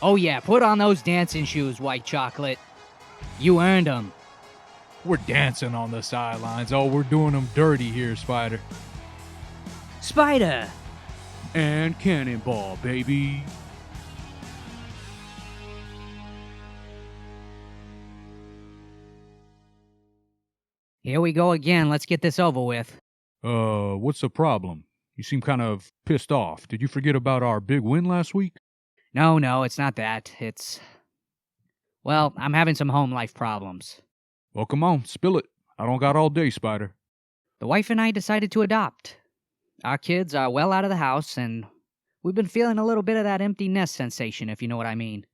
Oh yeah, put on those dancing shoes, white chocolate. You earned them. We're dancing on the sidelines. Oh, we're doing them dirty here, Spyder. Spyder and Cannonball, baby. Here we go again. Let's get this over with. What's the problem? You seem kind of pissed off. Did you forget about our big win last week? No, it's not that. Well, I'm having some home life problems. Well, come on, spill it. I don't got all day, Spyder. The wife and I decided to adopt. Our kids are well out of the house, and we've been feeling a little bit of that empty nest sensation, if you know what I mean.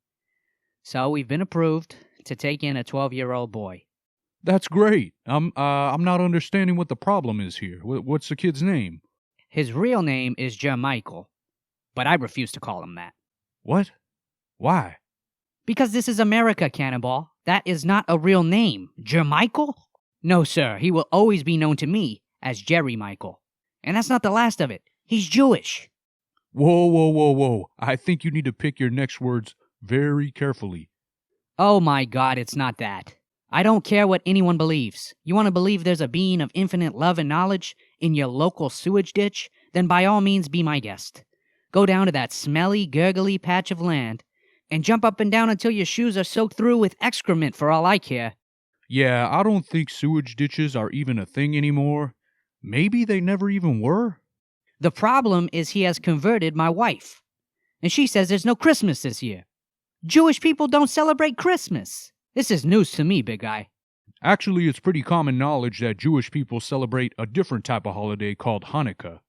So we've been approved to take in a 12-year-old boy. That's great. I'm not understanding what the problem is here. What's the kid's name? His real name is Jermichael, but I refuse to call him that. What? Why? Because this is America, Cannonball. That is not a real name. Jermichael? No, sir. He will always be known to me as Jerry Michael. And that's not the last of it. He's Jewish. Whoa. I think you need to pick your next words very carefully. Oh my God, it's not that. I don't care what anyone believes. You want to believe there's a being of infinite love and knowledge in your local sewage ditch? Then by all means be my guest. Go down to that smelly, gurgly patch of land and jump up and down until your shoes are soaked through with excrement for all I care. Yeah, I don't think sewage ditches are even a thing anymore. Maybe they never even were? The problem is he has converted my wife. And she says there's no Christmas this year. Jewish people don't celebrate Christmas. This is news to me, big guy. Actually, it's pretty common knowledge that Jewish people celebrate a different type of holiday called Hanukkah.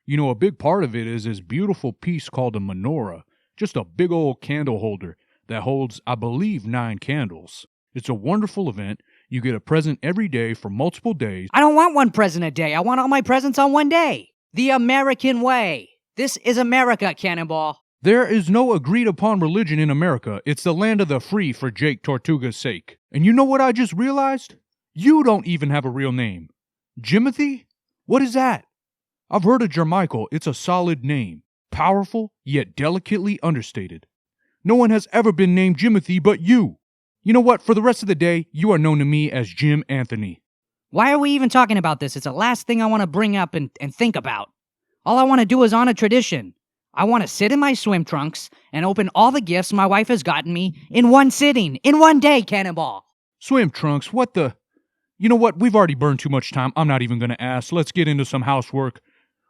You know, a big part of it is this beautiful piece called a menorah. Just a big old candle holder that holds, I believe, 9 candles. It's a wonderful event. You get a present every day for multiple days. I don't want one present a day. I want all my presents on one day. The American way. This is America, Cannonball. There is no agreed-upon religion in America. It's the land of the free for Jake Tortuga's sake. And you know what I just realized? You don't even have a real name. Jimothy? What is that? I've heard of Jermichael. It's a solid name. Powerful, yet delicately understated. No one has ever been named Jimothy but you. You know what? For the rest of the day, you are known to me as Jim Anthony. Why are we even talking about this? It's the last thing I want to bring up and think about. All I want to do is honor tradition. I want to sit in my swim trunks and open all the gifts my wife has gotten me in one sitting, in one day, Cannonball. Swim trunks? What the... You know what? We've already burned too much time. I'm not even going to ask. Let's get into some housework.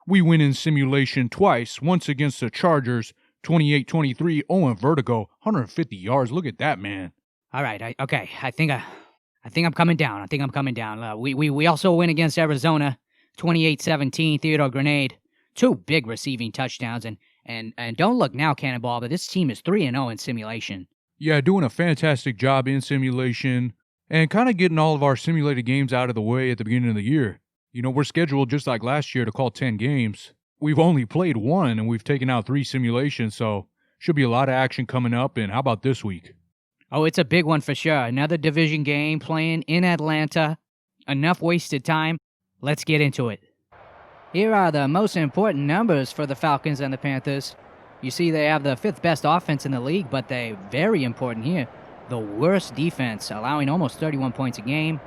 We win in simulation twice, once against the Chargers, 28-23, Owen Vertigo, 150 yards. Look at that, man. All right, okay. I think I'm coming down. We also win against Arizona, 28-17, Theodore Grenade. 2 big receiving touchdowns, and don't look now, Cannonball, but this team is 3-0 in simulation. Yeah, doing a fantastic job in simulation, and kind of getting all of our simulated games out of the way at the beginning of the year. You know, we're scheduled just like last year to call 10 games. We've only played 1, and we've taken out 3 simulations, so should be a lot of action coming up, and how about this week? Oh, it's a big one for sure. Another division game playing in Atlanta. Enough wasted time. Let's get into it. Here are the most important numbers for the Falcons and the Panthers. You see they have the 5th best offense in the league, but they're very important here. The worst defense, allowing almost 31 points a game.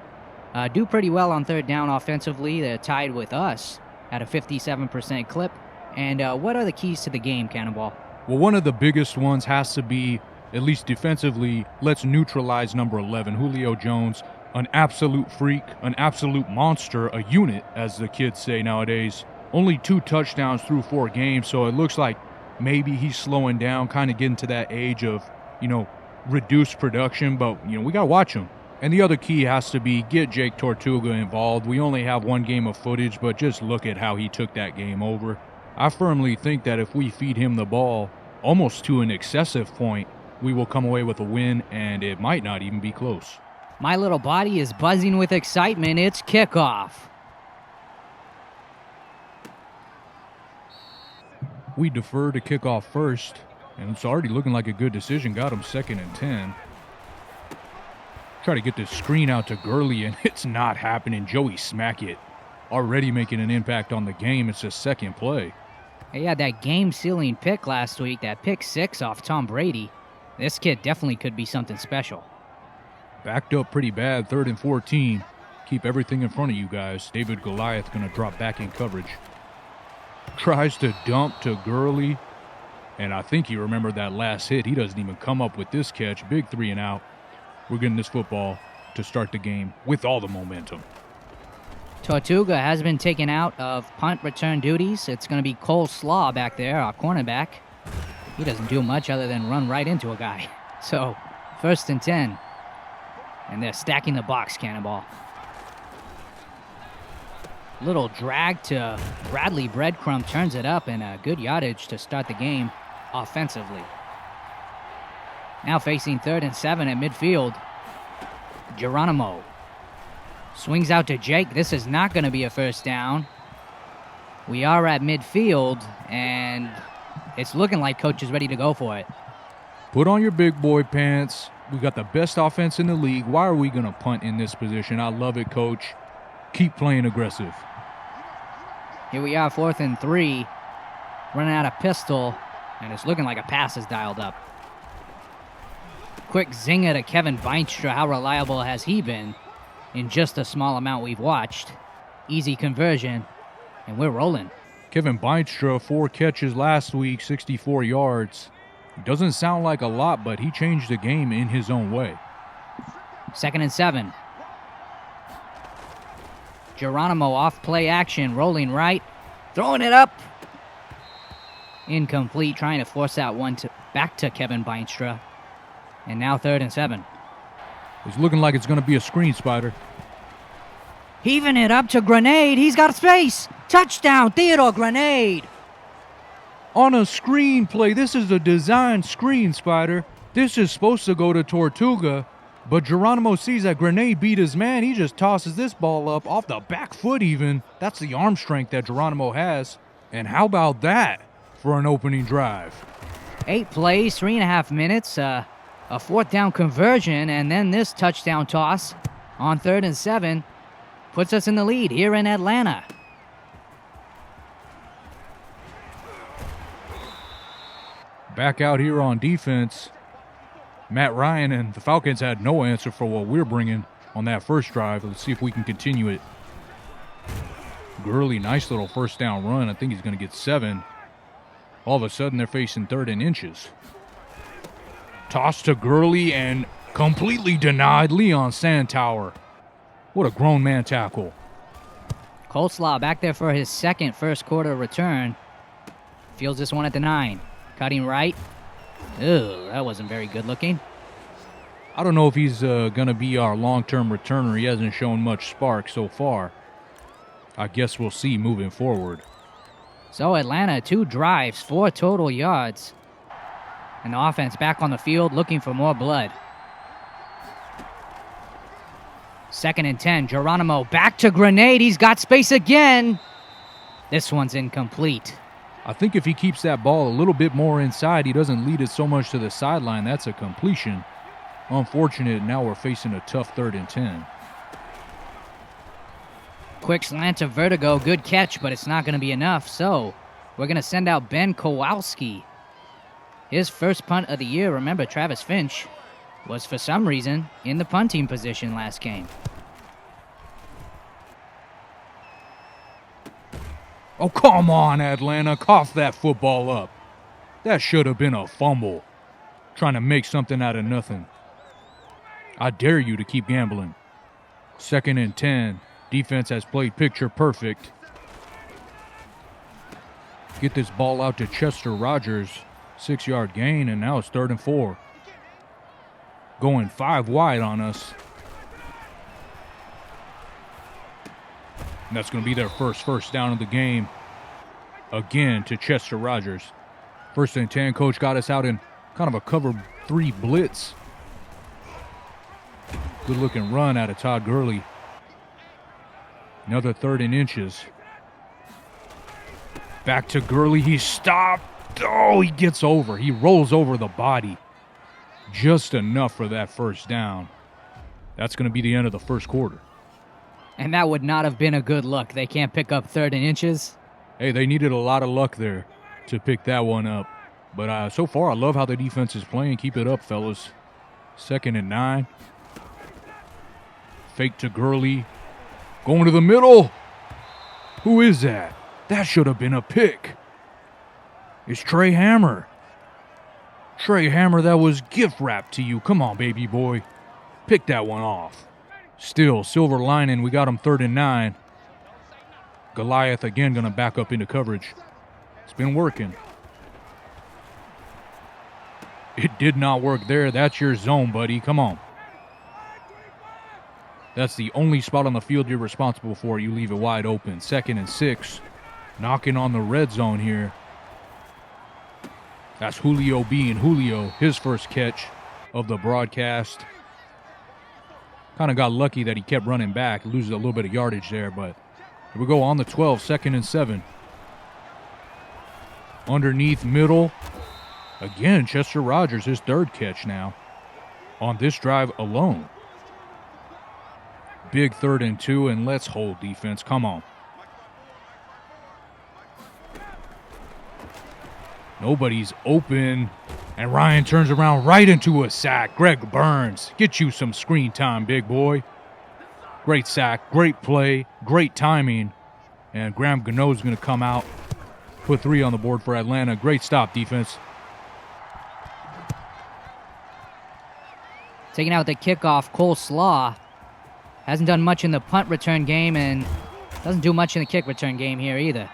Do pretty well on 3rd down offensively. They're tied with us at a 57% clip. And what are the keys to the game, Cannonball? Well, one of the biggest ones has to be, at least defensively, let's neutralize number 11, Julio Jones. An absolute freak, an absolute monster, a unit, as the kids say nowadays. Only 2 touchdowns through 4 games, so it looks like maybe he's slowing down, kind of getting to that age of, reduced production, but, we got to watch him. And the other key has to be get Jake Tortuga involved. We only have 1 game of footage, but just look at how he took that game over. I firmly think that if we feed him the ball almost to an excessive point, we will come away with a win, and it might not even be close. My little body is buzzing with excitement. It's kickoff. We defer to kickoff first, and it's already looking like a good decision. Got him 2nd and 10. Try to get this screen out to Gurley, and it's not happening. Joey Smackett already making an impact on the game. It's his 2nd play. He had that game-sealing pick last week, that pick 6 off Tom Brady. This kid definitely could be something special. Backed up pretty bad, 3rd and 14. Keep everything in front of you guys. David Goliath going to drop back in coverage. Tries to dump to Gurley. And I think you remember that last hit. He doesn't even come up with this catch. Big 3 and out. We're getting this football to start the game with all the momentum. Tortuga has been taken out of punt return duties. It's going to be Cole Slaw back there, our cornerback. He doesn't do much other than run right into a guy. So, 1st and 10. And they're stacking the box, Cannonball. Little drag to Bradley Breadcrumb turns it up, and a good yardage to start the game offensively. Now facing 3rd and 7 at midfield. Geronimo swings out to Jake. This is not going to be a first down. We are at midfield, and it's looking like coach is ready to go for it. Put on your big boy pants. We got the best offense in the league. Why are we going to punt in this position? I love it, coach. Keep playing aggressive. Here we are, 4th and 3. Running out of pistol, and it's looking like a pass is dialed up. Quick zinger to Kevin Beinstra. How reliable has he been in just a small amount we've watched? Easy conversion, and we're rolling. Kevin Beinstra, 4 catches last week, 64 yards. Doesn't sound like a lot, but he changed the game in his own way. 2nd and 7. Geronimo off play action, rolling right, throwing it up. Incomplete, trying to force that one back to Kevin Beinstra. And now 3rd and 7. It's looking like it's going to be a screen, Spyder. Heaving it up to Grenade. He's got space. Touchdown, Theodore Grenade. On a screen play. This is a designed screen, Spyder. This is supposed to go to Tortuga, but Geronimo sees that Grenade beat his man. He just tosses this ball up off the back foot even. That's the arm strength that Geronimo has. And how about that for an opening drive? 8 plays, 3.5 minutes, a 4th down conversion, and then this touchdown toss on 3rd and 7 puts us in the lead here in Atlanta. Back out here on defense, Matt Ryan and the Falcons had no answer for what we're bringing on that first drive. Let's see if we can continue it. Gurley, nice little first down run. I think he's going to get 7. All of a sudden, they're facing 3rd and inches. Toss to Gurley and completely denied Leon Sandtower. What a grown man tackle. Coleslaw back there for his second first quarter return. Fields this one at the 9. Cutting right. Ew, that wasn't very good looking. I don't know if he's going to be our long-term returner. He hasn't shown much spark so far. I guess we'll see moving forward. So Atlanta, 2 drives, 4 total yards. And the offense back on the field looking for more blood. 2nd and 10, Geronimo back to Grenade. He's got space again. This one's incomplete. I think if he keeps that ball a little bit more inside, he doesn't lead it so much to the sideline, that's a completion. Unfortunate, now we're facing a tough 3rd and 10. Quick slant to Vertigo, good catch, but it's not going to be enough, so we're going to send out Ben Kowalski. His first punt of the year. Remember, Travis Finch was for some reason in the punting position last game. Oh, come on, Atlanta. Cough that football up. That should have been a fumble. Trying to make something out of nothing. I dare you to keep gambling. 2nd and 10. Defense has played picture perfect. Get this ball out to Chester Rogers. 6-yard gain, and now it's 3rd and 4. Going 5 wide on us. And that's going to be their first down of the game. Again to Chester Rogers. 1st and 10, coach got us out in kind of a cover 3 blitz. Good looking run out of Todd Gurley. Another 3rd and inches. Back to Gurley, he stopped. Oh, he gets over. He rolls over the body. Just enough for that first down. That's going to be the end of the first quarter. And that would not have been a good look. They can't pick up 3rd and inches. Hey, they needed a lot of luck there to pick that one up. But so far, I love how the defense is playing. Keep it up, fellas. 2nd and 9. Fake to Gurley. Going to the middle. Who is that? That should have been a pick. It's Trey Hammer. Trey Hammer, that was gift wrapped to you. Come on, baby boy. Pick that one off. Still, silver lining, we got him 3rd and 9. Goliath again going to back up into coverage. It's been working. It did not work there. That's your zone, buddy. Come on. That's the only spot on the field you're responsible for. You leave it wide open. 2nd and 6. Knocking on the red zone here. That's Julio being Julio. His first catch of the broadcast. Kind of got lucky that he kept running back. Loses a little bit of yardage there, but here we go on the 12. 2nd and 7. Underneath middle. Again, Chester Rogers, his 3rd catch now on this drive alone. Big 3rd and 2, and let's hold defense. Come on. Nobody's open, and Ryan turns around right into a sack. Greg Burns, get you some screen time, big boy. Great sack, great play, great timing, and Graham Gano's going to come out, put 3 on the board for Atlanta. Great stop, defense. Taking out the kickoff, Cole Slaw. Hasn't done much in the punt return game and doesn't do much in the kick return game here either.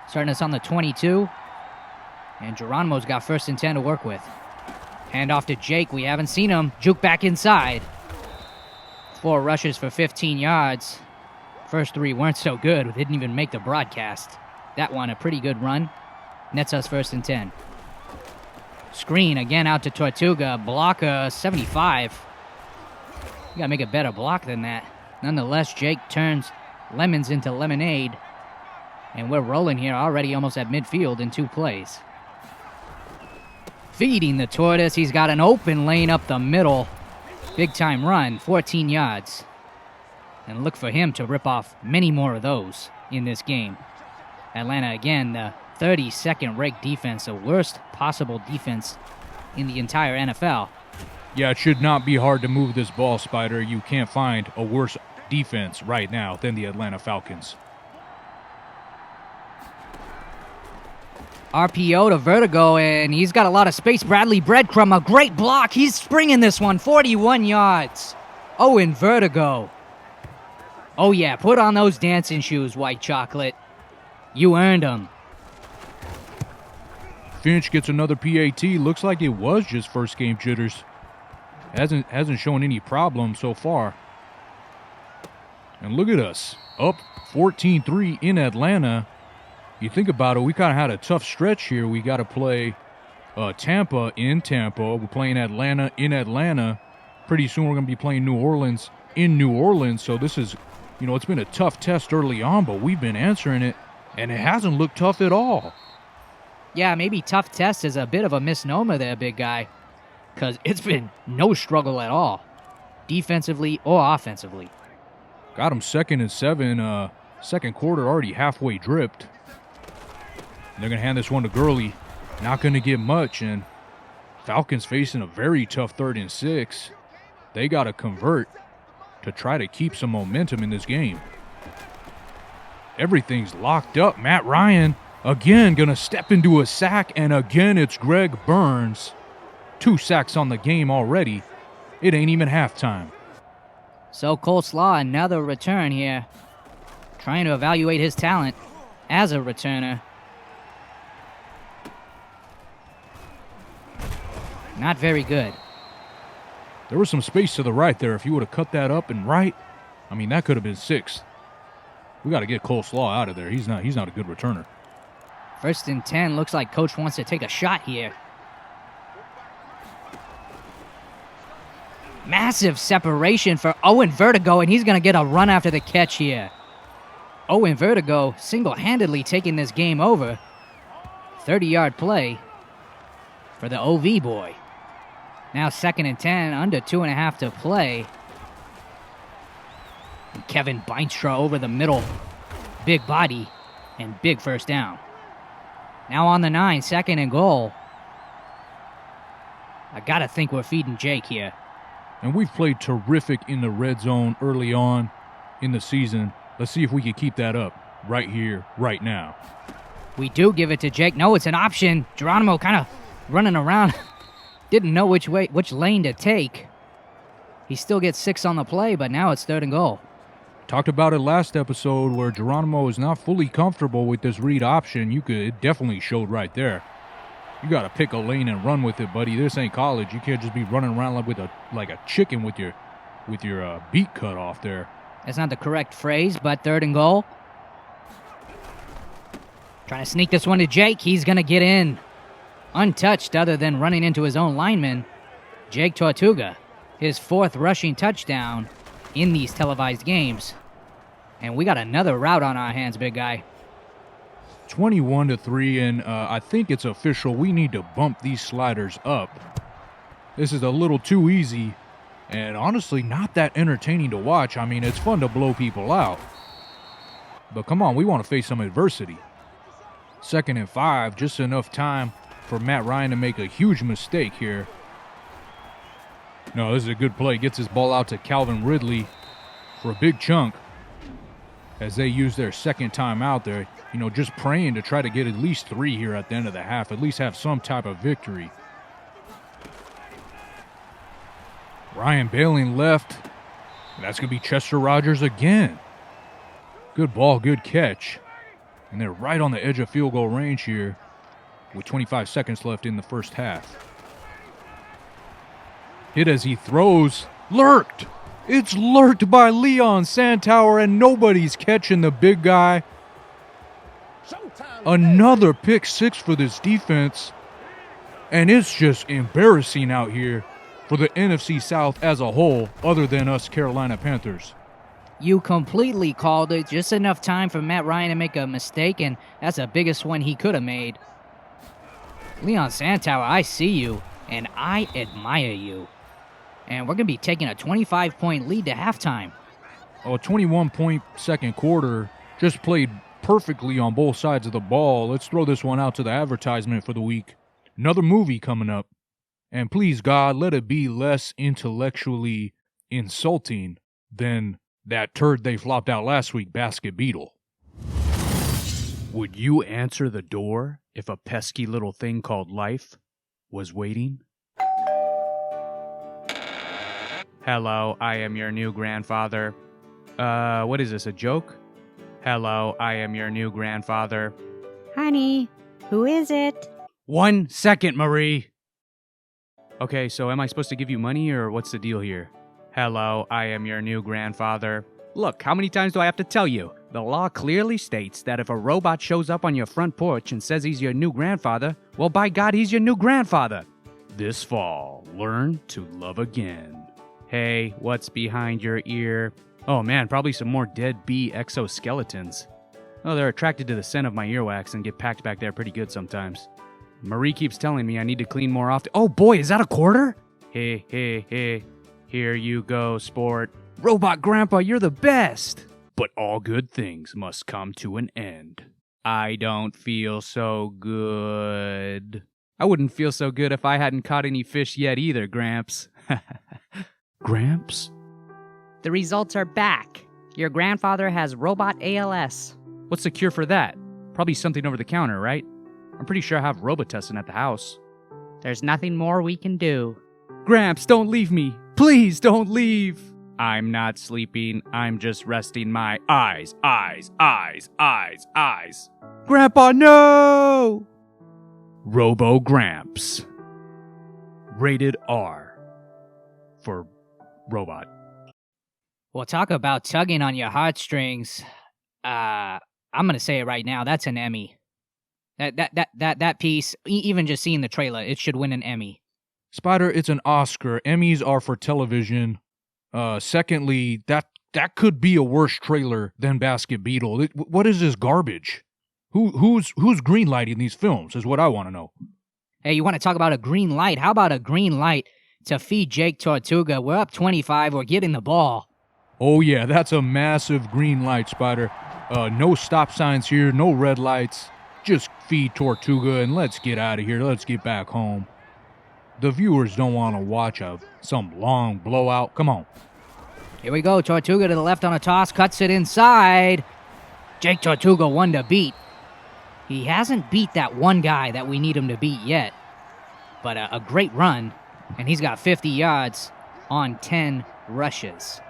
Starting us on the 22. And Geronimo's got 1st and 10 to work with. Hand off to Jake. We haven't seen him. Juke back inside. 4 rushes for 15 yards. First 3 weren't so good. Didn't even make the broadcast. That one, a pretty good run. Nets us 1st and 10. Screen again out to Tortuga. Blocker 75. You gotta make a better block than that. Nonetheless, Jake turns lemons into lemonade. And we're rolling here already almost at midfield in 2 plays. Feeding the tortoise. He's got an open lane up the middle. Big time run, 14 yards. And look for him to rip off many more of those in this game. Atlanta, again, the 32nd ranked defense, the worst possible defense in the entire NFL. Yeah, it should not be hard to move this ball, Spider. You can't find a worse defense right now than the Atlanta Falcons. RPO to Vertigo, and he's got a lot of space. Bradley Breadcrumb, a great block. He's springing this one, 41 yards. Owen Vertigo. Oh, yeah, put on those dancing shoes, White Chocolate. You earned them. Finch gets another PAT. Looks like it was just first game jitters. Hasn't shown any problem so far. And look at us, up 14-3 in Atlanta. You think about it, we kind of had a tough stretch here. We got to play Tampa in Tampa. We're playing Atlanta in Atlanta. Pretty soon we're going to be playing New Orleans in New Orleans. So this is, it's been a tough test early on, but we've been answering it, and it hasn't looked tough at all. Yeah, maybe tough test is a bit of a misnomer there, big guy, because it's been no struggle at all, defensively or offensively. Got him 2nd and 7. Second quarter already halfway dripped. They're going to hand this one to Gurley. Not going to get much, and Falcons facing a very tough 3rd and 6. They got to convert to try to keep some momentum in this game. Everything's locked up. Matt Ryan, again, going to step into a sack, and again it's Greg Burns. 2 sacks on the game already. It ain't even halftime. So Cole Slaw, another return here. Trying to evaluate his talent as a returner. Not very good. There was some space to the right there. If you would have cut that up and right, that could have been 6. We got to get Cole Slaw out of there. He's not a good returner. 1st and 10. Looks like coach wants to take a shot here. Massive separation for Owen Vertigo, and he's going to get a run after the catch here. Owen Vertigo single-handedly taking this game over. 30-yard play for the OV boy. Now 2nd and 10, under 2.5 to play. And Kevin Beinstra over the middle. Big body and big first down. Now on the 9, 2nd and goal. I gotta think we're feeding Jake here. And we've played terrific in the red zone early on in the season. Let's see if we can keep that up right here, right now. We do give it to Jake. No, it's an option. Geronimo kind of running around. Didn't know which lane to take. He still gets 6 on the play, but now it's 3rd and goal. Talked about it last episode where Geronimo is not fully comfortable with this read option. It definitely showed right there. You got to pick a lane and run with it, buddy. This ain't college. You can't just be running around like a chicken with your beak cut off there. That's not the correct phrase, but 3rd and goal. Trying to sneak this one to Jake. He's going to get in. Untouched other than running into his own lineman. Jake Tortuga, his 4th rushing touchdown in these televised games. And we got another route on our hands, big guy. 21-3, and I think it's official. We need to bump these sliders up. This is a little too easy, and honestly, not that entertaining to watch. I mean, it's fun to blow people out. But come on, we want to face some adversity. 2nd and 5, just enough time for Matt Ryan to make a huge mistake here. No, this is a good play. Gets his ball out to Calvin Ridley for a big chunk as they use their 2nd time out there. Just praying to try to get at least 3 here at the end of the half, at least have some type of victory. Ryan bailing left. That's going to be Chester Rogers again. Good ball, good catch. And they're right on the edge of field goal range here with 25 seconds left in the first half. Hit as he throws. Lurked. It's lurked by Leon Santower, and nobody's catching the big guy. Another pick 6 for this defense. And it's just embarrassing out here for the NFC South as a whole, other than us Carolina Panthers. You completely called it. Just enough time for Matt Ryan to make a mistake, and that's the biggest one he could have made. Leon Santower, I see you, and I admire you. And we're going to be taking a 25-point lead to halftime. A 21-point second quarter. Just played perfectly on both sides of the ball. Let's throw this one out to the advertisement for the week. Another movie coming up. And please, God, let it be less intellectually insulting than that turd they flopped out last week, Basket Beetle. Would you answer the door if a pesky little thing called life was waiting? Hello, I am your new grandfather. What is this, a joke? Hello, I am your new grandfather. Honey, who is it? 1 second, Marie. Okay, so am I supposed to give you money, or what's the deal here? Hello, I am your new grandfather. Look, how many times do I have to tell you? The law clearly states that if a robot shows up on your front porch and says he's your new grandfather, well, by God, he's your new grandfather. This fall, learn to love again. Hey, what's behind your ear? Oh man, probably some more dead bee exoskeletons. Oh, they're attracted to the scent of my earwax and get packed back there pretty good sometimes. Marie keeps telling me I need to clean more often. Oh boy, is that a quarter? Hey, hey, hey. Here you go, sport. Robot Grandpa, you're the best. But all good things must come to an end. I don't feel so good. I wouldn't feel so good if I hadn't caught any fish yet either, Gramps. Gramps? The results are back. Your grandfather has robot ALS. What's the cure for that? Probably something over the counter, right? I'm pretty sure I have Robitussin at the house. There's nothing more we can do. Gramps, don't leave me. Please don't leave. I'm not sleeping. I'm just resting my eyes. Grandpa, no! Robo Gramps. Rated R. For robot. Well, talk about tugging on your heartstrings. I'm gonna say it right now. That's an Emmy. That piece, even just seeing the trailer, it should win an Emmy. Spyder, it's an Oscar. Emmys are for television. Secondly, that could be a worse trailer than Basket Beetle. What is this garbage? Who's greenlighting these films is what I want to know. Hey, you want to talk about a green light? How about a green light to feed Jake Tortuga? We're up 25. We're getting the ball. Oh, yeah, that's a massive green light, Spyder. No stop signs here, no red lights. Just feed Tortuga and let's get out of here. Let's get back home. The viewers don't want to watch some long blowout. Come on. Here we go. Tortuga to the left on a toss. Cuts it inside. Jake Tortuga one to beat. He hasn't beat that one guy that we need him to beat yet. But a great run. And he's got 50 yards on 10 rushes.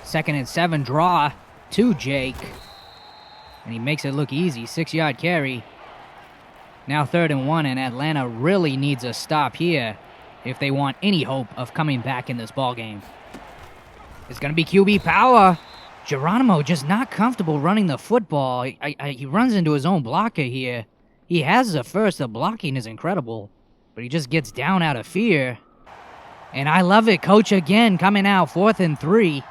2nd and 7 draw to Jake. And he makes it look easy. 6-yard carry. Now 3rd and 1, and Atlanta really needs a stop here if they want any hope of coming back in this ball game. It's going to be QB power. Geronimo just not comfortable running the football. He runs into his own blocker here. He has the first. The blocking is incredible. But he just gets down out of fear. And I love it. Coach again coming out. 4th and 3.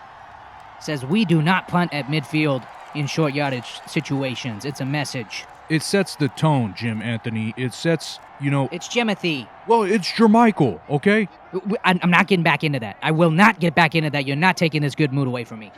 Says we do not punt at midfield in short yardage situations. It's a message. It sets the tone, Jim Anthony. It sets, It's Jimothy. Well, it's Jermichael, okay? I'm not getting back into that. I will not get back into that. You're not taking this good mood away from me.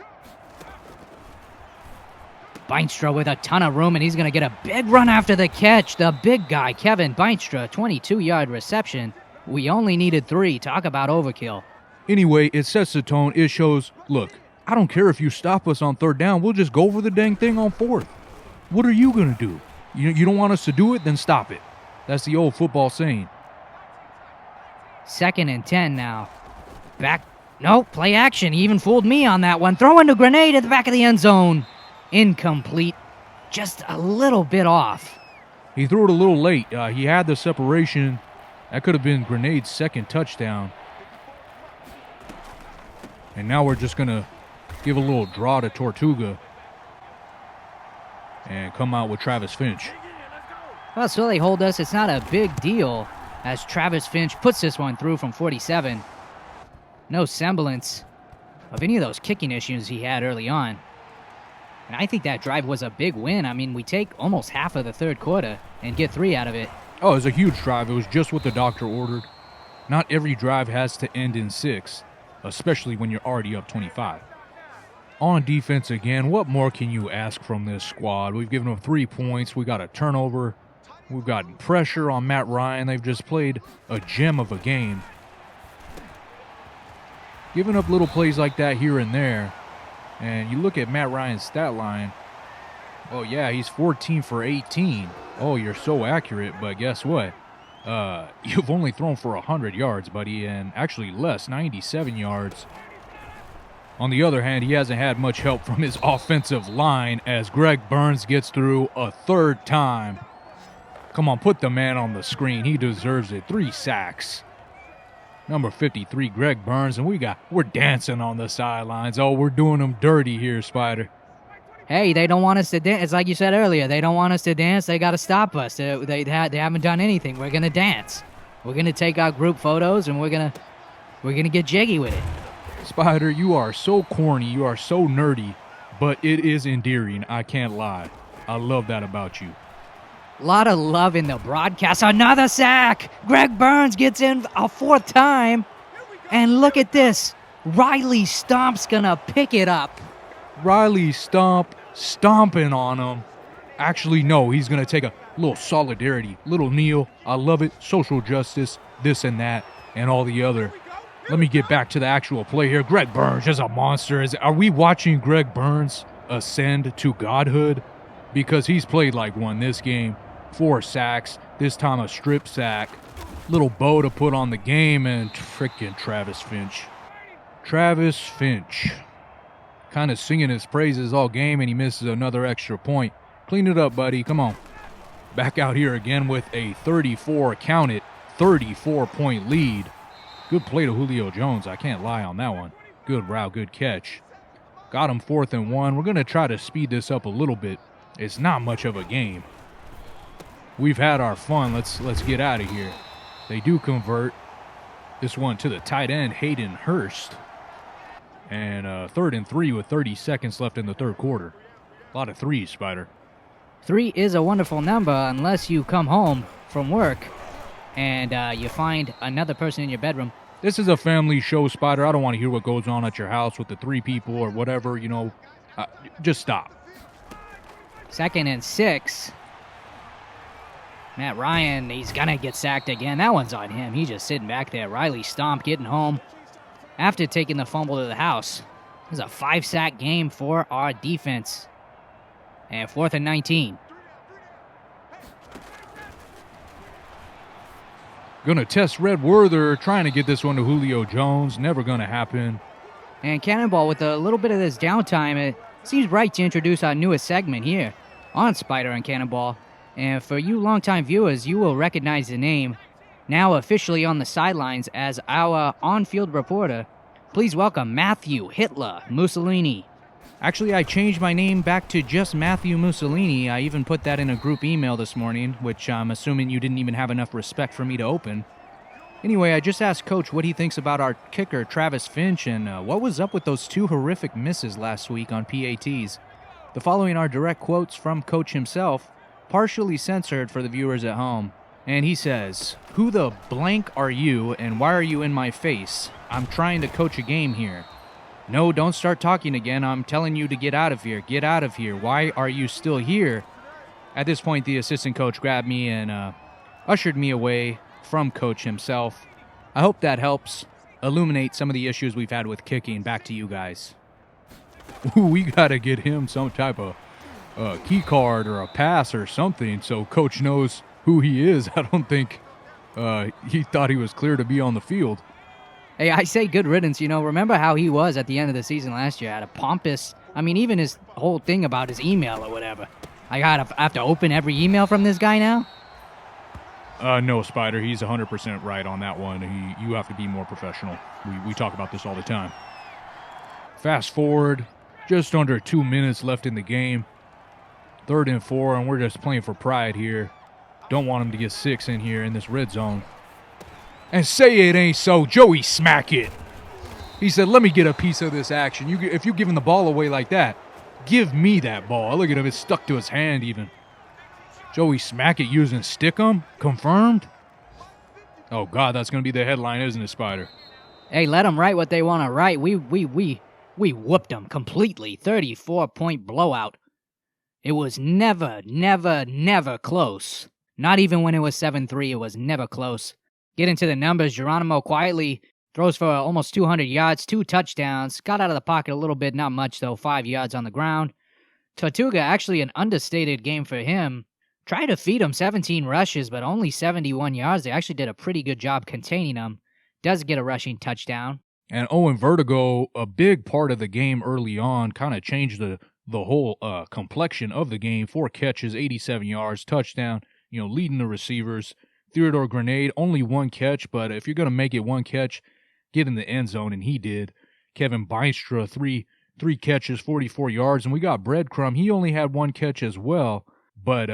Beinstra with a ton of room, and he's going to get a big run after the catch. The big guy, Kevin Beinstra, 22-yard reception. We only needed 3. Talk about overkill. Anyway, it sets the tone. It shows, look, I don't care if you stop us on 3rd down. We'll just go for the dang thing on 4th. What are you going to do? You don't want us to do it? Then stop it. That's the old football saying. 2nd and 10 now. Back. Nope, play action. He even fooled me on that one. Throwing a grenade at the back of the end zone. Incomplete. Just a little bit off. He threw it a little late. He had the separation. That could have been Grenade's 2nd touchdown. And now we're just going to give a little draw to Tortuga and come out with Travis Finch. Well, so they hold us. It's not a big deal as Travis Finch puts this one through from 47. No semblance of any of those kicking issues he had early on. And I think that drive was a big win. I mean, we take almost half of the 3rd quarter and get 3 out of it. Oh, it was a huge drive. It was just what the doctor ordered. Not every drive has to end in 6, especially when you're already up 25. On defense again, what more can you ask from this squad? We've given them 3 points. We got a turnover. We've gotten pressure on Matt Ryan. They've just played a gem of a game. Giving up little plays like that here and there. And you look at Matt Ryan's stat line. Oh, yeah, he's 14 for 18. Oh, you're so accurate, but guess what? You've only thrown for 100 yards, buddy, and actually less, 97 yards. On the other hand, he hasn't had much help from his offensive line as Greg Burns gets through a 3rd time. Come on, put the man on the screen. He deserves it. 3 sacks. Number 53, Greg Burns, and we're dancing on the sidelines. Oh, we're doing them dirty here, Spyder. Hey, they don't want us to dance. It's like you said earlier. They don't want us to dance. They got to stop us. They haven't done anything. We're going to dance. We're going to take our group photos, and we're going to get jiggy with it. Spyder, you are so corny. You are so nerdy, but it is endearing. I can't lie. I love that about you. A lot of love in the broadcast. Another sack. Greg Burns gets in a 4th time. And look at this. Riley Stomp's going to pick it up. Riley stomping on him. Actually, no, he's going to take a little solidarity, little kneel. I love it. Social justice, this and that, and all the other. Let me get back to the actual play here. Greg Burns is a monster. Are we watching Greg Burns ascend to godhood? Because he's played like one this game. 4 sacks, this time a strip sack. Little bow to put on the game, and frickin' Travis Finch. Travis Finch. Kind of singing his praises all game, and he misses another extra point. Clean it up, buddy. Come on. Back out here again with a 34-point lead. Good play to Julio Jones. I can't lie on that one. Good route, good catch. Got him 4th and 1. We're going to try to speed this up a little bit. It's not much of a game. We've had our fun. Let's get out of here. They do convert this one to the tight end, Hayden Hurst. And 3rd and 3 with 30 seconds left in the 3rd quarter. A lot of 3s, Spyder. 3 is a wonderful number unless you come home from work and you find another person in your bedroom. This is a family show, Spyder. I don't want to hear what goes on at your house with the 3 people or whatever, Just stop. 2nd and 6. Matt Ryan, he's gonna get sacked again. That one's on him. He's just sitting back there. Riley Stomp getting home after taking the fumble to the house. This is a 5-sack game for our defense. And 4th and 19. Gonna test Red Werther, trying to get this one to Julio Jones. Never gonna happen. And Cannonball, with a little bit of this downtime, it seems right to introduce our newest segment here on Spyder and Cannonball. And for you longtime viewers, you will recognize the name, now officially on the sidelines as our on-field reporter. Please welcome Matthew Hitler Mussolini. Actually, I changed my name back to just Matthew Mussolini. I even put that in a group email this morning, which I'm assuming you didn't even have enough respect for me to open. Anyway, I just asked Coach what he thinks about our kicker, Travis Finch, and what was up with those 2 horrific misses last week on PATs. The following are direct quotes from Coach himself, partially censored for the viewers at home. And he says, "Who the blank are you, and why are you in my face? I'm trying to coach a game here. No, don't start talking again. I'm telling you to get out of here. Get out of here. Why are you still here?" At this point, the assistant coach grabbed me and ushered me away from Coach himself. I hope that helps illuminate some of the issues we've had with kicking. Back to you guys. We gotta get him some type of key card or a pass or something so Coach knows who he is. I don't think he thought he was clear to be on the field. Hey, I say good riddance. Remember how he was at the end of the season last year? Had a pompous, even his whole thing about his email or whatever. I have to open every email from this guy now? No, Spyder, he's 100% right on that one. You have to be more professional. We talk about this all the time. Fast forward, just under 2 minutes left in the game. 3rd and 4, and we're just playing for pride here. Don't want him to get 6 in here in this red zone. And say it ain't so, Joey smack it. He said, let me get a piece of this action. If you're giving the ball away like that, give me that ball. Look at him, it's stuck to his hand even. Joey smack it using Stickum? Confirmed? Oh, God, that's going to be the headline, isn't it, Spyder? Hey, let them write what they want to write. We whooped them completely. 34-point blowout. It was never, never, never close. Not even when it was 7-3, it was never close. Get into the numbers. Geronimo quietly throws for almost 200 yards, 2 touchdowns. Got out of the pocket a little bit, not much though, 5 yards on the ground. Tortuga, actually an understated game for him. Tried to feed him 17 rushes, but only 71 yards. They actually did a pretty good job containing him. Does get a rushing touchdown. And Owen Vertigo, a big part of the game early on, kind of changed the whole complexion of the game. 4 catches, 87 yards, touchdown, leading the receivers. Theodore Grenade, only 1 catch, but if you're going to make it 1 catch, get in the end zone, and he did. Kevin Bystra, three catches, 44 yards, and we got Breadcrumb. He only had 1 catch as well, but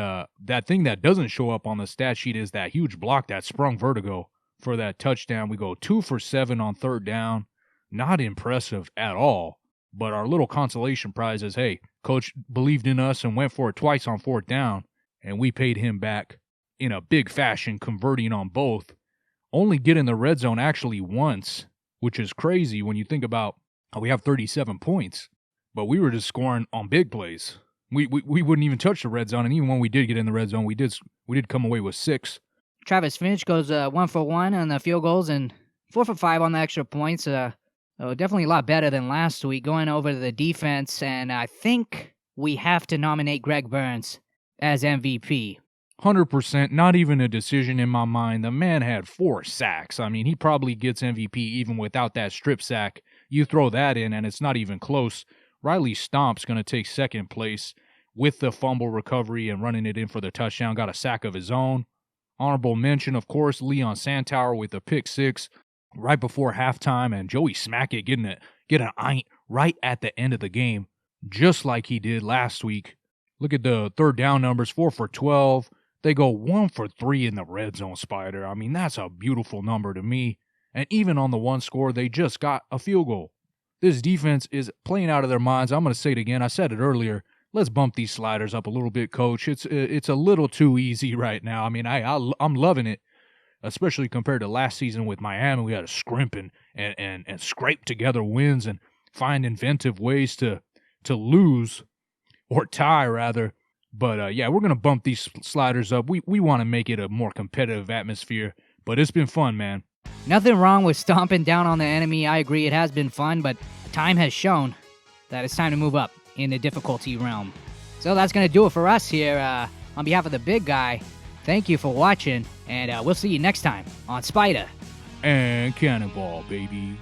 that thing that doesn't show up on the stat sheet is that huge block that sprung Vertigo for that touchdown. We go 2 for 7 on 3rd down. Not impressive at all, but our little consolation prize is, hey, Coach believed in us and went for it twice on 4th down, and we paid him back in a big fashion, converting on both. Only get in the red zone actually once, which is crazy when you think about how we have 37 points, but we were just scoring on big plays. We wouldn't even touch the red zone, and even when we did get in the red zone, we did come away with 6. Travis Finch goes 1 for 1 on the field goals and 4 for 5 on the extra points. Definitely a lot better than last week. Going over to the defense, and I think we have to nominate Greg Burns as MVP. 100%, not even a decision in my mind. The man had 4 sacks. He probably gets MVP even without that strip sack. You throw that in, and it's not even close. Riley Stomp's going to take 2nd place with the fumble recovery and running it in for the touchdown. Got a sack of his own. Honorable mention, of course, Leon Santower with a pick 6 right before halftime, and Joey Smackett get an int right at the end of the game, just like he did last week. Look at the 3rd down numbers, 4 for 12. They go 1 for 3 in the red zone, Spyder. That's a beautiful number to me. And even on the 1 score, they just got a field goal. This defense is playing out of their minds. I'm going to say it again. I said it earlier. Let's bump these sliders up a little bit, Coach. It's a little too easy right now. I'm loving it, especially compared to last season with Miami. We had to scrimp and scrape together wins and find inventive ways to lose, or tie rather. But yeah, we're going to bump these sliders up. We want to make it a more competitive atmosphere, but it's been fun, man. Nothing wrong with stomping down on the enemy. I agree, it has been fun, but time has shown that it's time to move up in the difficulty realm. So that's going to do it for us here. On behalf of the big guy, thank you for watching, and we'll see you next time on Spyder and Cannonball, baby.